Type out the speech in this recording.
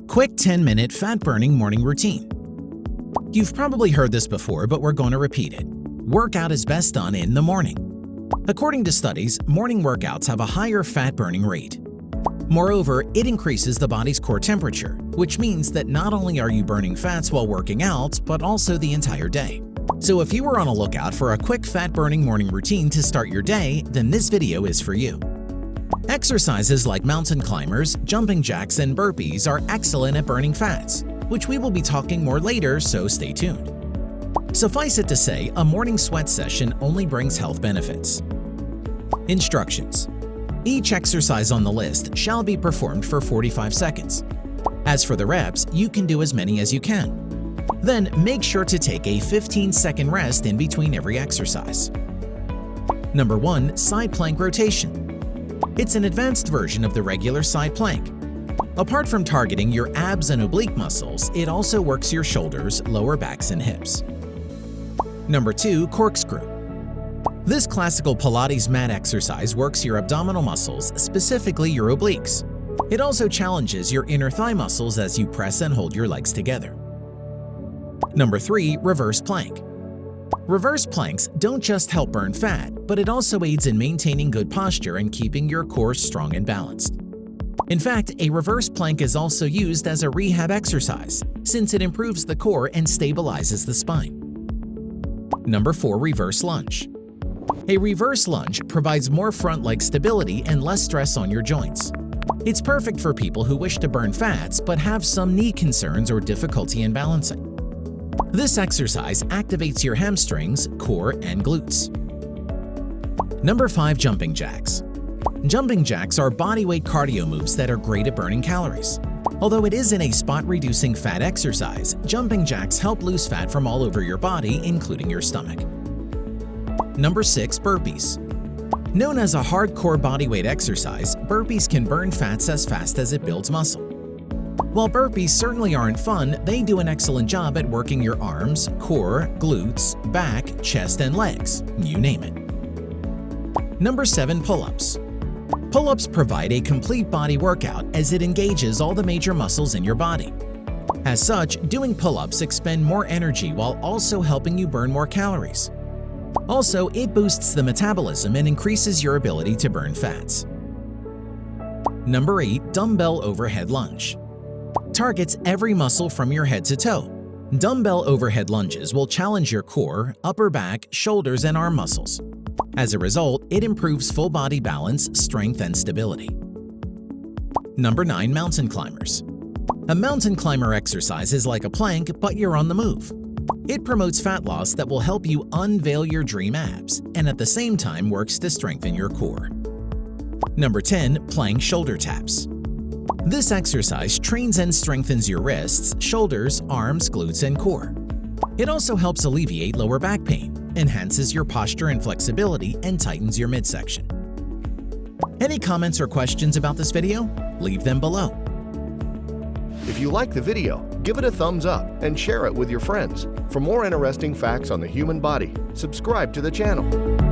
Quick 10-minute fat-burning morning routine. You've probably heard this before, but we're going to repeat it. Workout is best done in the morning. According to studies, morning workouts have a higher fat-burning rate. Moreover, it increases the body's core temperature, which means that not only are you burning fats while working out, but also the entire day. So if you were on a lookout for a quick fat-burning morning routine to start your day, then this video is for you. Exercises like mountain climbers, jumping jacks, and burpees are excellent at burning fats, which we will be talking more later, so stay tuned. Suffice it to say, a morning sweat session only brings health benefits. Instructions. Each exercise on the list shall be performed for 45 seconds. As for the reps, you can do as many as you can. Then make sure to take a 15-second rest in between every exercise. Number 1. Side plank rotation. It's an advanced version of the regular side plank. Apart from targeting your abs and oblique muscles, it also works your shoulders, lower backs, and hips. Number 2. Corkscrew. This classical Pilates mat exercise works your abdominal muscles, specifically your obliques. It also challenges your inner thigh muscles as you press and hold your legs together. Number 3. Reverse plank. Reverse planks don't just help burn fat, but it also aids in maintaining good posture and keeping your core strong and balanced. In fact, a reverse plank is also used as a rehab exercise, since it improves the core and stabilizes the spine. Number 4. Reverse lunge. A reverse lunge provides more front leg stability and less stress on your joints. It's perfect for people who wish to burn fats but have some knee concerns or difficulty in balancing. This exercise activates your hamstrings, core, and glutes. Number 5. Jumping jacks. Jumping jacks are bodyweight cardio moves that are great at burning calories. Although it isn't a spot-reducing fat exercise, jumping jacks help lose fat from all over your body, including your stomach. Number 6. Burpees. Known as a hardcore bodyweight exercise, burpees can burn fats as fast as it builds muscle. While burpees certainly aren't fun, they do an excellent job at working your arms, core, glutes, back, chest, and legs, you name it. Number 7. Pull-ups. Pull-ups provide a complete body workout as it engages all the major muscles in your body. As such, doing pull-ups expend more energy while also helping you burn more calories. Also, it boosts the metabolism and increases your ability to burn fats. Number 8. Dumbbell overhead lunge. Targets every muscle from your head to toe. Dumbbell overhead lunges will challenge your core, upper back, shoulders, and arm muscles. As a result, it improves full body balance, strength, and stability. Number 9. Mountain climbers. A mountain climber exercise is like a plank, but you're on the move. It promotes fat loss that will help you unveil your dream abs, and at the same time works to strengthen your core. Number 10. Plank shoulder taps. This exercise trains and strengthens your wrists, shoulders, arms, glutes, and core. It also helps alleviate lower back pain, enhances your posture and flexibility, and tightens your midsection. Any comments or questions about this video? Leave them below. If you like the video, give it a thumbs up and share it with your friends. For more interesting facts on the human body, subscribe to the channel.